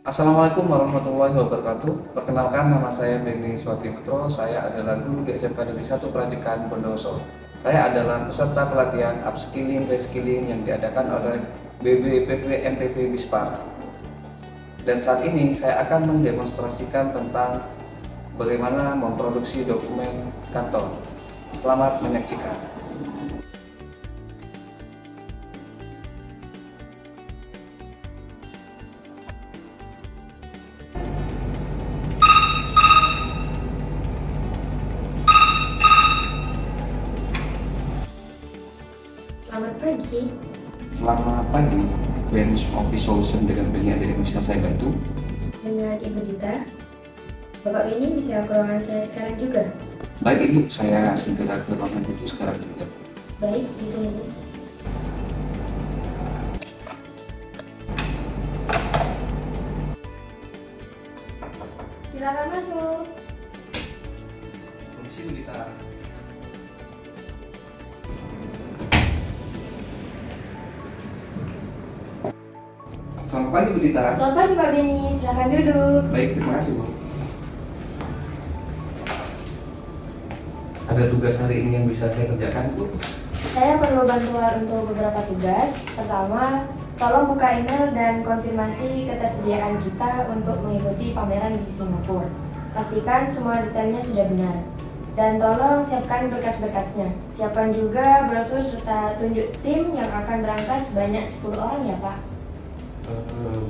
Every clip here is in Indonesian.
Assalamualaikum warahmatullahi wabarakatuh. Perkenalkan, nama saya Beni Swatiputro. Saya adalah guru di SMK Negeri 1 Perajikan Bondowoso. Saya adalah peserta pelatihan upskilling reskilling yang diadakan oleh BBPV MPV Bispar. Dan saat ini saya akan mendemonstrasikan tentang bagaimana memproduksi dokumen kantor. Selamat menyaksikan. Selamat pagi, Selamat pagi, Bench Office Solution dengan Beni ada yang bisa saya bantu. dengan Ibu Dita. Bapak Beni bisa ke ruangan saya sekarang juga? Baik Ibu, saya segera ke ruangan itu sekarang juga. Baik, ditunggu. Silakan masuk. Permisi Bu Dita. Selamat pagi Bu Dita. Selamat pagi Pak Beni, silakan duduk. Baik, terima kasih Bu. Ada tugas hari ini yang bisa saya kerjakan Bu? Saya perlu bantuan untuk beberapa tugas. Pertama, tolong buka email dan konfirmasi ketersediaan kita untuk mengikuti pameran di Singapura. Pastikan semua detailnya sudah benar. Dan tolong siapkan berkas-berkasnya. Siapkan juga brosur serta tunjuk tim yang akan berangkat sebanyak 10 orang ya Pak.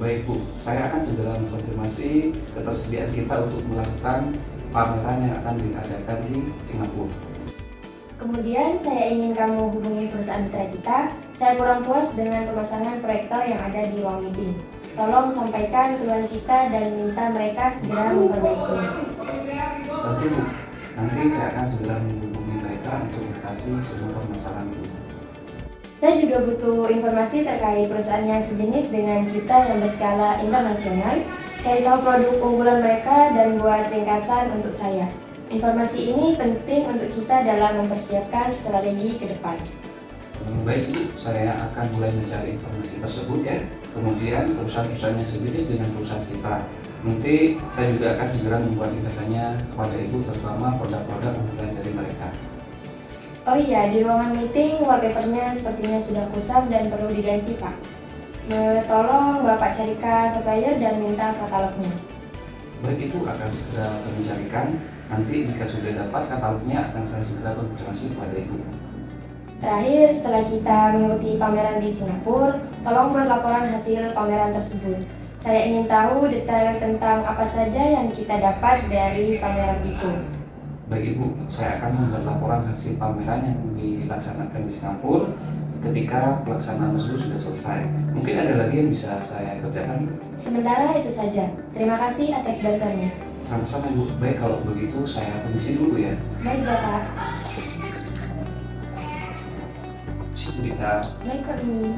Baik Bu, saya akan segera mengkonfirmasi ketersediaan kita untuk melakukan pameran yang akan diadakan di Singapura. Kemudian saya ingin kamu hubungi perusahaan mitra kita. Saya kurang puas dengan pemasangan proyektor yang ada di ruang meeting. Tolong sampaikan keluhan kita dan minta mereka segera memperbaikinya. Tentu Bu, nanti saya akan segera menghubungi mereka untuk mengatasi semua permasalahan itu. Saya juga butuh informasi terkait perusahaan yang sejenis dengan kita yang berskala internasional. Cari tahu produk unggulan mereka dan buat ringkasan untuk saya. Informasi ini penting untuk kita dalam mempersiapkan strategi ke depan. Baik Bu, saya akan mulai mencari informasi tersebut ya. Kemudian perusahaan-perusahaan yang sejenis dengan perusahaan kita. Nanti saya juga akan segera membuat ringkasannya kepada Ibu, terutama produk-produk unggulan dari mereka. Oh iya, di ruangan meeting wallpapernya sepertinya sudah kusam dan perlu diganti Pak. Tolong Bapak carikan supplier dan minta katalognya. Baik Ibu, akan segera kami carikan. Nanti jika sudah dapat katalognya akan saya segera konfirmasi kepada Ibu. Terakhir, setelah kita mengikuti pameran di Singapura, tolong buat laporan hasil pameran tersebut. Saya ingin tahu detail tentang apa saja yang kita dapat dari pameran itu. Baik Ibu, saya akan membuat laporan hasil pameran yang dilaksanakan di Singapura ketika pelaksanaan tersebut sudah selesai. Mungkin ada lagi yang bisa saya kerjakan? Sementara itu saja. Terima kasih atas bantuannya. Sama-sama Bu. Baik, kalau begitu saya permisi dulu ya. Baik Bapak. Si Bu Dita. Baik Pak Bini.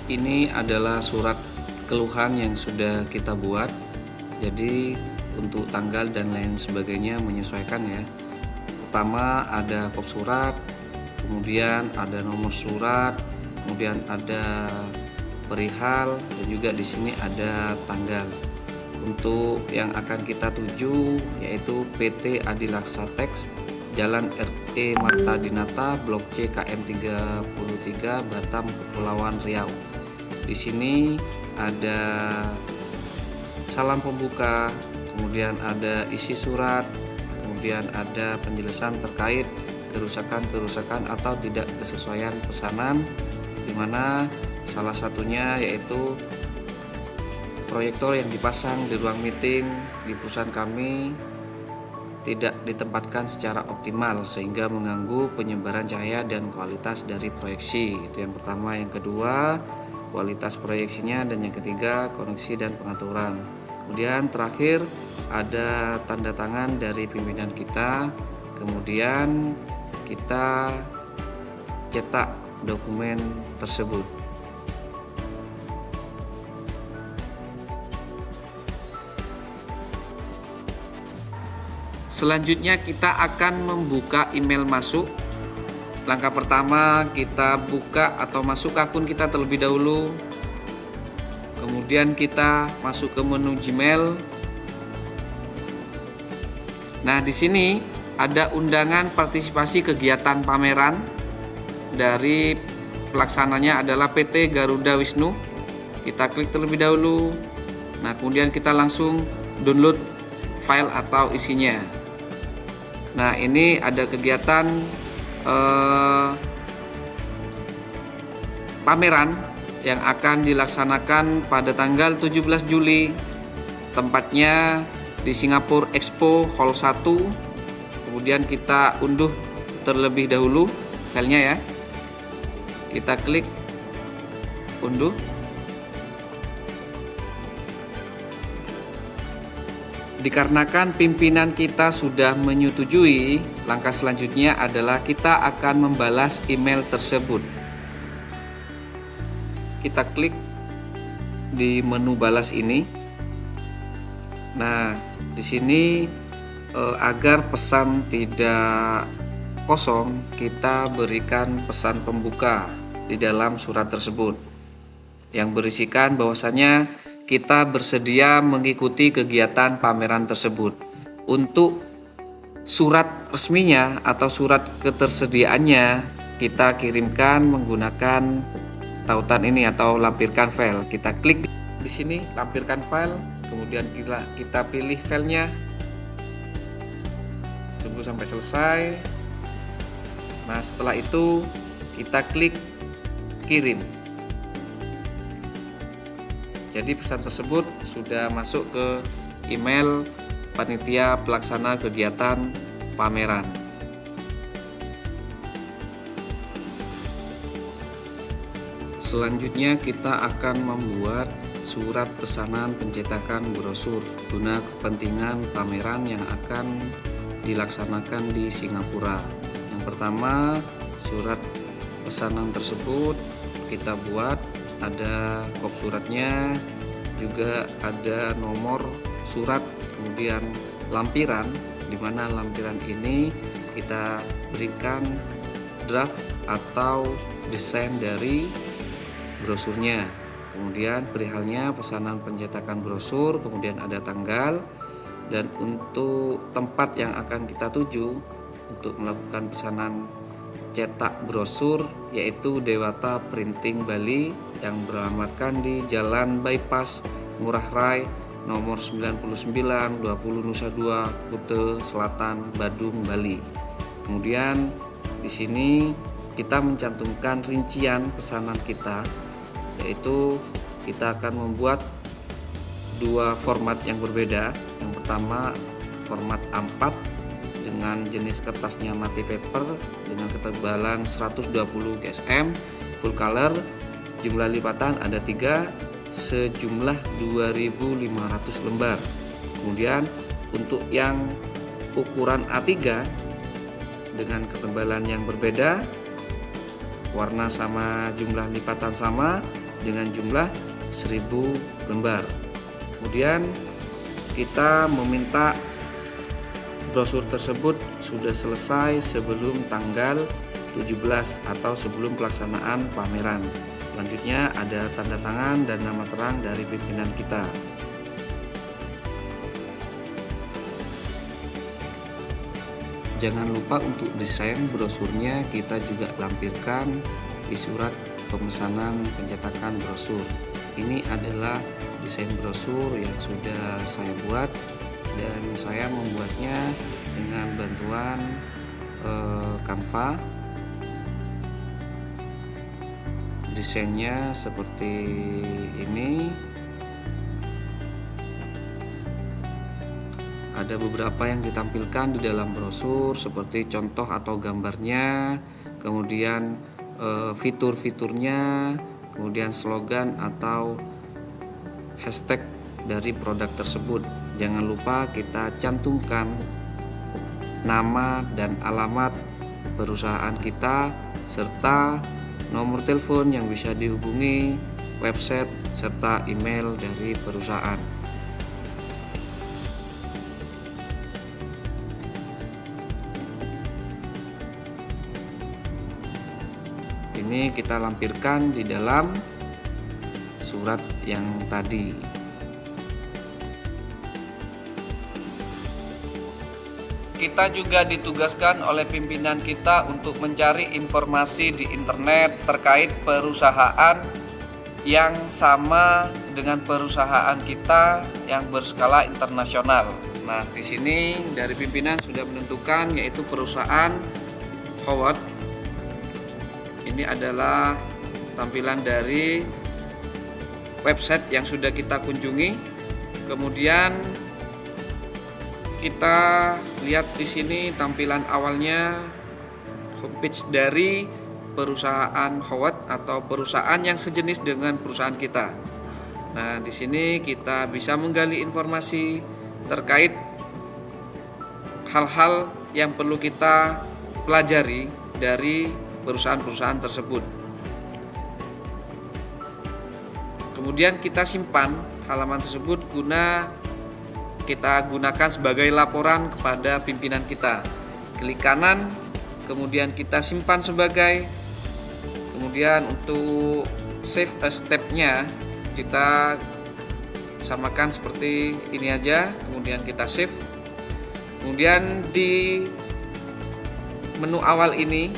Ini adalah surat keluhan yang sudah kita buat. Jadi untuk tanggal dan lain sebagainya menyesuaikan ya. Pertama ada kop surat, kemudian ada nomor surat, kemudian ada perihal, dan juga di sini ada tanggal. Untuk yang akan kita tuju yaitu PT Adilaksa Teks, Jalan RE Marta Dinata, Blok C KM 33, Batam, Kepulauan Riau. Di sini ada salam pembuka, kemudian ada isi surat, kemudian ada penjelasan terkait kerusakan atau tidak kesesuaian pesanan, di mana salah satunya yaitu proyektor yang dipasang di ruang meeting di perusahaan kami tidak ditempatkan secara optimal sehingga mengganggu penyebaran cahaya dan kualitas dari proyeksi. Itu yang pertama. Yang kedua, kualitas proyeksinya, dan yang ketiga, koneksi dan pengaturan. Kemudian terakhir ada tanda tangan dari pimpinan kita. Kemudian kita cetak dokumen tersebut. Selanjutnya kita akan membuka email masuk langkah pertama kita buka atau masuk ke akun kita terlebih dahulu. Kemudian kita masuk ke menu Gmail. Nah, di sini ada undangan partisipasi kegiatan pameran dari pelaksananya adalah PT Garuda Wisnu. Kita klik terlebih dahulu. Nah, kemudian kita langsung download file atau isinya. Nah, ini ada kegiatan pameran yang akan dilaksanakan pada tanggal 17 Juli. Tempatnya di Singapura Expo Hall 1. Kemudian kita unduh terlebih dahulu filenya ya. Kita klik unduh. Dikarenakan pimpinan kita sudah menyetujui, langkah selanjutnya adalah kita akan membalas email tersebut. Kita klik di menu balas ini. Nah, di sini agar pesan tidak kosong, kita berikan pesan pembuka di dalam surat tersebut yang berisikan bahwasanya kita bersedia mengikuti kegiatan pameran tersebut. Untuk surat resminya atau surat ketersediaannya kita kirimkan menggunakan tautan ini atau lampirkan file. Kita klik di sini lampirkan file, kemudian kita pilih filenya. Tunggu sampai selesai. Nah, setelah itu kita klik kirim. Jadi pesan tersebut sudah masuk ke email panitia pelaksana kegiatan pameran. Selanjutnya kita akan membuat surat pesanan pencetakan brosur guna kepentingan pameran yang akan dilaksanakan di Singapura. Yang pertama, surat pesanan tersebut kita buat, ada kop suratnya, juga ada nomor surat, kemudian lampiran, di mana lampiran ini kita berikan draft atau desain dari brosurnya. Kemudian perihalnya pesanan pencetakan brosur, kemudian ada tanggal, dan untuk tempat yang akan kita tuju untuk melakukan pesanan cetak brosur yaitu Dewata Printing Bali yang beralamatkan di Jalan Bypass Ngurah Rai nomor 99 20 Nusa Dua Kute Selatan Badung Bali. Kemudian di sini kita mencantumkan rincian pesanan kita, yaitu kita akan membuat dua format yang berbeda. Yang pertama format A4 dengan jenis kertasnya mati paper dengan ketebalan 120 GSM full color, jumlah lipatan ada 3 sejumlah 2.500 lembar. Kemudian untuk yang ukuran A3 dengan ketebalan yang berbeda, warna sama, jumlah lipatan sama dengan jumlah 1000 lembar. Kemudian kita meminta brosur tersebut sudah selesai sebelum tanggal 17 atau sebelum pelaksanaan pameran. Selanjutnya ada tanda tangan dan nama terang dari pimpinan kita. Jangan lupa untuk desain brosurnya kita juga lampirkan di surat pemesanan pencetakan brosur. Ini adalah desain brosur yang sudah saya buat dan saya membuatnya dengan bantuan Canva. Desainnya seperti ini. Ada beberapa yang ditampilkan di dalam brosur seperti contoh atau gambarnya, kemudian fitur-fiturnya, kemudian slogan atau hashtag dari produk tersebut. Jangan lupa kita cantumkan nama dan alamat perusahaan kita serta nomor telepon yang bisa dihubungi, website serta email dari perusahaan. Ini kita lampirkan di dalam surat yang tadi. Kita juga ditugaskan oleh pimpinan kita untuk mencari informasi di internet terkait perusahaan yang sama dengan perusahaan kita yang berskala internasional. Nah, di sini dari pimpinan sudah menentukan yaitu perusahaan Howard. Ini adalah tampilan dari website yang sudah kita kunjungi. Kemudian kita lihat di sini tampilan awalnya homepage dari perusahaan Howard atau perusahaan yang sejenis dengan perusahaan kita. Nah, di sini kita bisa menggali informasi terkait hal-hal yang perlu kita pelajari dari perusahaan-perusahaan tersebut. Kemudian kita simpan halaman tersebut guna kita gunakan sebagai laporan kepada pimpinan kita. Klik kanan, kemudian kita simpan sebagai. Kemudian untuk save as step-nya kita samakan seperti ini aja. Kemudian kita save. Kemudian di menu awal ini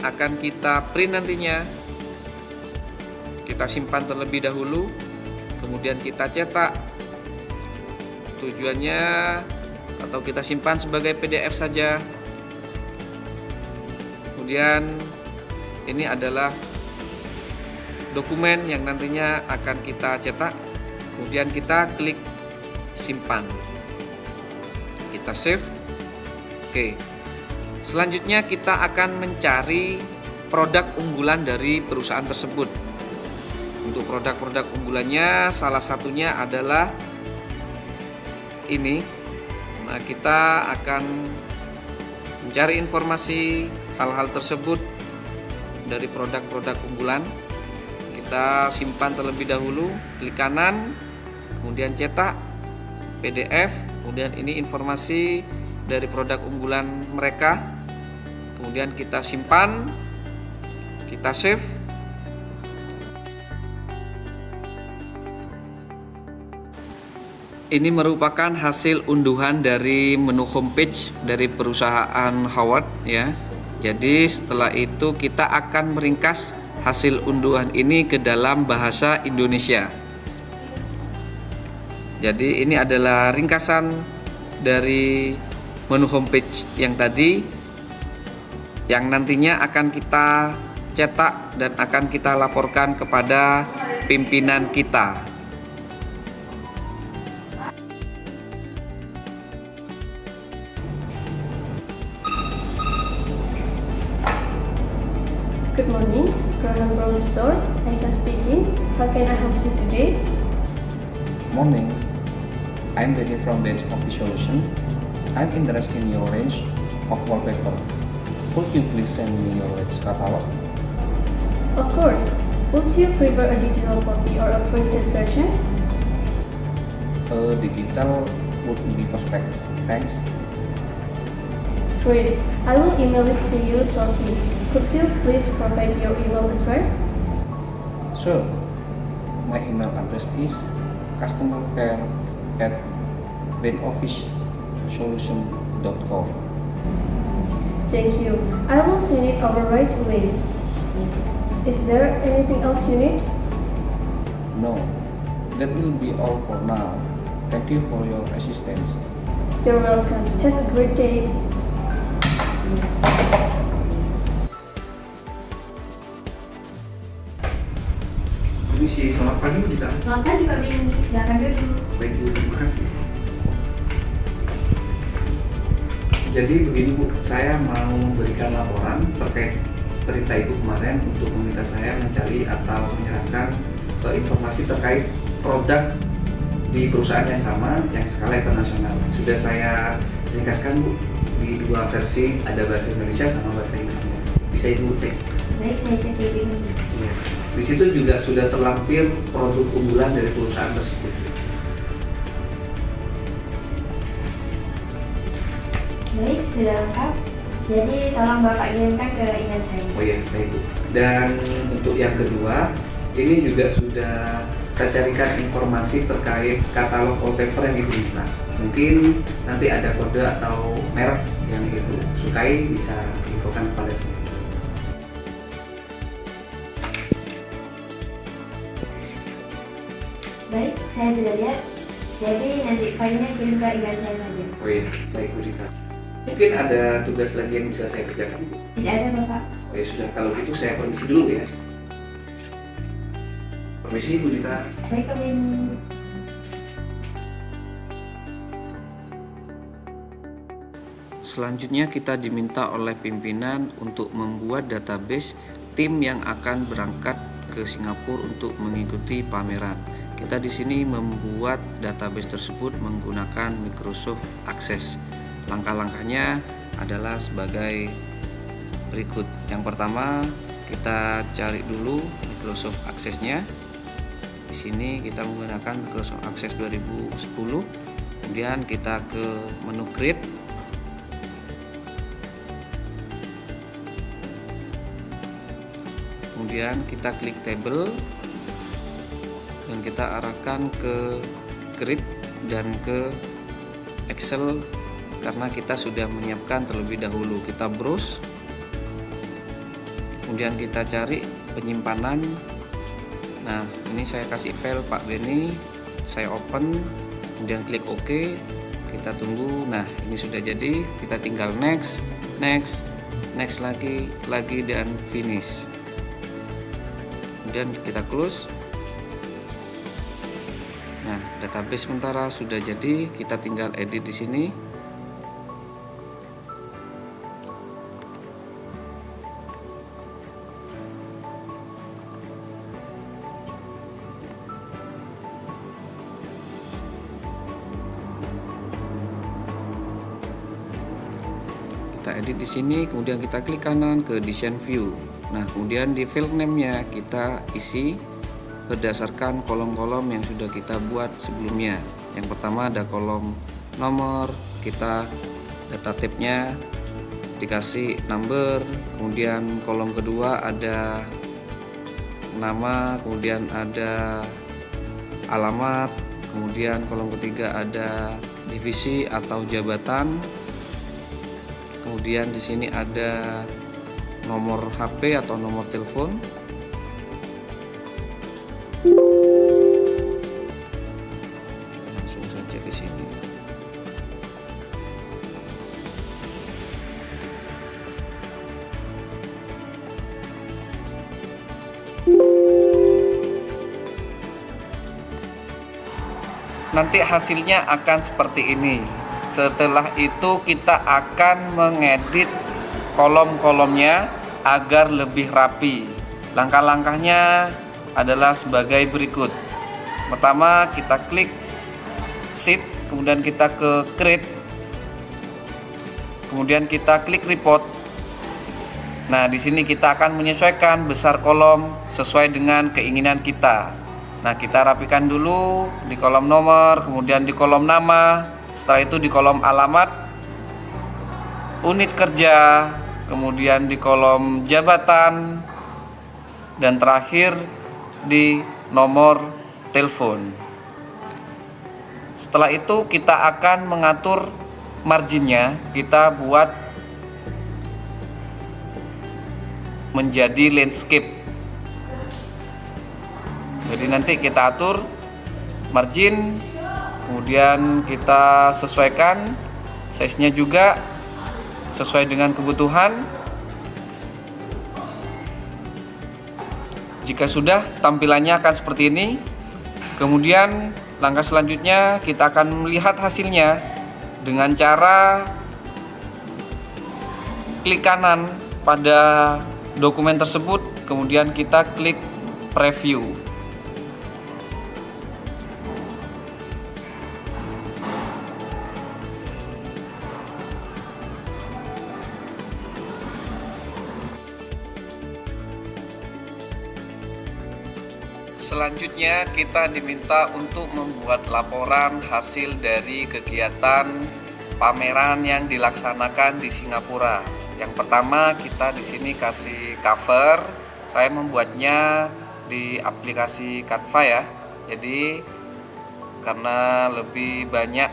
akan kita print nantinya. Kita simpan terlebih dahulu. Kemudian kita cetak. Tujuannya atau kita simpan sebagai PDF saja. Kemudian ini adalah dokumen yang nantinya akan kita cetak. Kemudian kita klik simpan. Kita save. Oke. Selanjutnya kita akan mencari produk unggulan dari perusahaan tersebut. Untuk produk-produk unggulannya salah satunya adalah ini. Nah, kita akan mencari informasi hal-hal tersebut dari produk-produk unggulan. Kita simpan terlebih dahulu, klik kanan, kemudian cetak PDF, kemudian ini informasi dari produk unggulan mereka. Kemudian kita simpan, kita save. Ini merupakan hasil unduhan dari menu homepage dari perusahaan Howard ya. Jadi setelah itu kita akan meringkas hasil unduhan ini ke dalam bahasa Indonesia. Jadi ini adalah ringkasan dari menu homepage yang tadi yang nantinya akan kita cetak dan akan kita laporkan kepada pimpinan kita. Good morning, Graham Brown Store. Aisa speaking. How can I help you today? Morning, I'm Denny from Bench Office Solution. I'm interested in your range of wallpaper. Could you please send me your latest catalog? Of course. Would you prefer a digital copy or a printed version? Digital would be perfect. Thanks. Great. I will email it to you shortly. Could you please provide your email address? Sure. My email address is customercare@benofficesolution.com. Thank you. I will send it over right away. Is there anything else you need? No, that will be all for now. Thank you for your assistance. You're welcome. Have a great day. Permisi, selamat pagi Bu Dita. Selamat pagi Pak Beni, silakan duduk. Baik Bu, terima kasih. Jadi begini Bu, saya mau memberikan laporan terkait perintah Ibu kemarin untuk meminta saya mencari atau menyerahkan informasi terkait produk di perusahaan yang sama yang skala internasional. Sudah saya ringkaskan Bu di dua versi, ada bahasa Indonesia sama bahasa Inggrisnya. Bisa Ibu cek. Baik, saya cek ya Beni. Ya. Di situ juga sudah terlampir produk unggulan dari perusahaan tersebut. Baik, sudah lengkap. Jadi tolong Bapak kirimkan ke email saya. Oh iya, baik Bu. Dan untuk yang kedua, ini juga sudah saya carikan informasi terkait katalog wallpaper yang Ibu minta. Mungkin nanti ada kode atau merek yang Ibu sukai, bisa infokan kepada saya. Baik, saya sudah lihat. Jadi nanti filenya kirim ke email saya saja. Oh iya, baik Bu Dita. Mungkin ada tugas lagi yang bisa saya kerjakan Bu? Tidak ada Bapak. Oh ya sudah, kalau gitu saya permisi dulu ya. Permisi Bu Dita. Baik Pak Benny. Selanjutnya kita diminta oleh pimpinan untuk membuat database tim yang akan berangkat ke Singapura untuk mengikuti pameran. Kita di sini membuat database tersebut menggunakan Microsoft Access. Langkah-langkahnya adalah sebagai berikut. Yang pertama, kita cari dulu Microsoft Access-nya. Di sini kita menggunakan Microsoft Access 2010. Kemudian kita ke menu Create. Kemudian kita klik table dan kita arahkan ke Create dan ke Excel karena kita sudah menyiapkan terlebih dahulu. Kita browse, kemudian kita cari penyimpanan. Nah, ini saya kasih file Pak Benny, saya open, kemudian klik OK, kita tunggu. Nah, ini sudah jadi, kita tinggal next lagi dan finish. Kemudian kita close. Nah, database sementara sudah jadi, kita tinggal edit di sini. Kita edit di sini, kemudian kita klik kanan ke Design View. Nah, kemudian di file name-nya kita isi berdasarkan kolom-kolom yang sudah kita buat sebelumnya. Yang pertama ada kolom nomor, kita data type-nya dikasih number, kemudian kolom kedua ada nama, kemudian ada alamat, kemudian kolom ketiga ada divisi atau jabatan. Kemudian di sini ada nomor HP atau nomor telepon. Langsung saja ke sini. Nanti hasilnya akan seperti ini. Setelah itu kita akan mengedit kolom-kolomnya agar lebih rapi. Langkah-langkahnya adalah sebagai berikut. Pertama, kita klik Sheet, kemudian kita ke Create, kemudian kita klik Report. Nah, di sini kita akan menyesuaikan besar kolom sesuai dengan keinginan kita. Nah, kita rapikan dulu di kolom nomor, kemudian di kolom nama. Setelah itu di kolom alamat, unit kerja, kemudian di kolom jabatan, dan terakhir di nomor telepon. Setelah itu kita akan mengatur marginnya, kita buat menjadi landscape. Jadi nanti kita atur margin, kemudian kita sesuaikan size-nya juga sesuai dengan kebutuhan. Jika sudah, tampilannya akan seperti ini. Kemudian langkah selanjutnya kita akan melihat hasilnya dengan cara klik kanan pada dokumen tersebut, kemudian kita klik preview. Selanjutnya kita diminta untuk membuat laporan hasil dari kegiatan pameran yang dilaksanakan di Singapura. Yang pertama kita di sini kasih cover. Saya membuatnya di aplikasi Canva ya. Jadi karena lebih banyak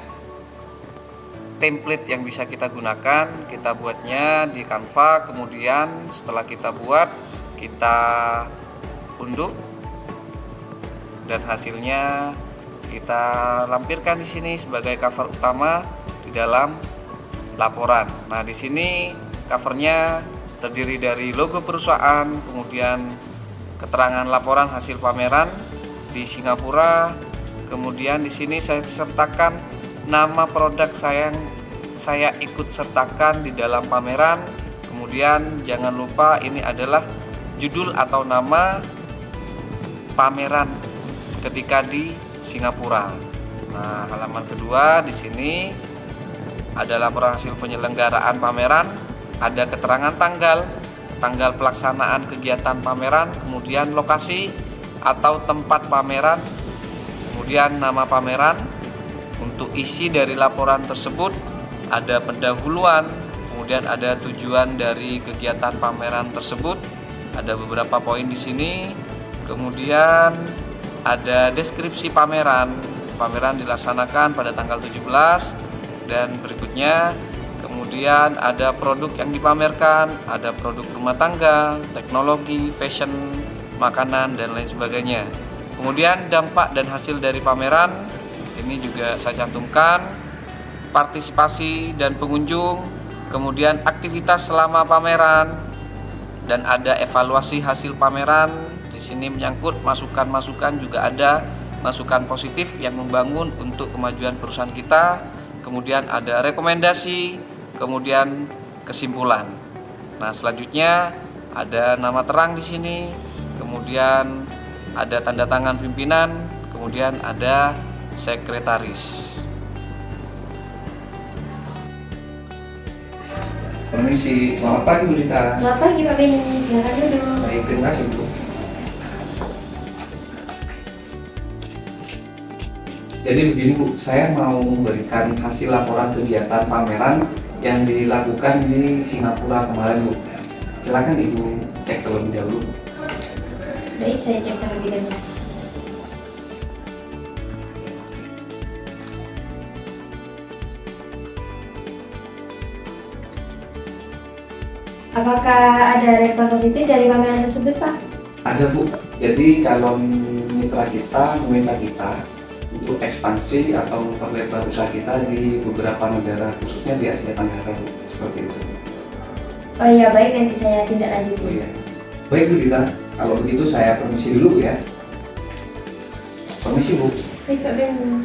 template yang bisa kita gunakan, kita buatnya di Canva. Kemudian setelah kita buat, kita unduh dan hasilnya kita lampirkan di sini sebagai cover utama di dalam laporan. Nah, di sini covernya terdiri dari logo perusahaan, kemudian keterangan laporan hasil pameran di Singapura. Kemudian di sini saya sertakan nama produk saya ikut sertakan di dalam pameran. Kemudian jangan lupa ini adalah judul atau nama pameran ketika di Singapura. Nah, halaman kedua di sini ada laporan hasil penyelenggaraan pameran, ada keterangan tanggal pelaksanaan kegiatan pameran, kemudian lokasi atau tempat pameran, kemudian nama pameran. Untuk isi dari laporan tersebut ada pendahuluan, kemudian ada tujuan dari kegiatan pameran tersebut, ada beberapa poin di sini. Kemudian ada deskripsi pameran. Pameran dilaksanakan pada tanggal 17 dan berikutnya. Kemudian ada produk yang dipamerkan, ada produk rumah tangga, teknologi, fashion, makanan dan lain sebagainya. Kemudian dampak dan hasil dari pameran ini juga saya cantumkan, partisipasi dan pengunjung, kemudian aktivitas selama pameran, dan ada evaluasi hasil pameran. Di sini menyangkut masukan-masukan, juga ada masukan positif yang membangun untuk kemajuan perusahaan kita. Kemudian ada rekomendasi, kemudian kesimpulan. Nah, selanjutnya ada nama terang di sini, kemudian ada tanda tangan pimpinan, kemudian ada sekretaris. Permisi, selamat pagi Bu Dita. Selamat pagi Pak Benny, silakan duduk. Baik, terima kasih Bu. Jadi begini Bu, saya mau memberikan hasil laporan kegiatan pameran yang dilakukan di Singapura kemarin Bu. Silakan Ibu cek terlebih dahulu. Baik, saya cek terlebih dahulu. Apakah ada respons positif dari pameran tersebut, Pak? Ada Bu, jadi calon mitra kita meminta kita untuk ekspansi atau memperlebar usaha kita di beberapa negara, khususnya di Asia Tenggara Bu, seperti itu. Oh iya, baik, nanti saya tindak lanjuti. Oh iya. Baik Bu Dita, kalau begitu saya permisi dulu ya. Permisi Bu. Baik Pak Benny.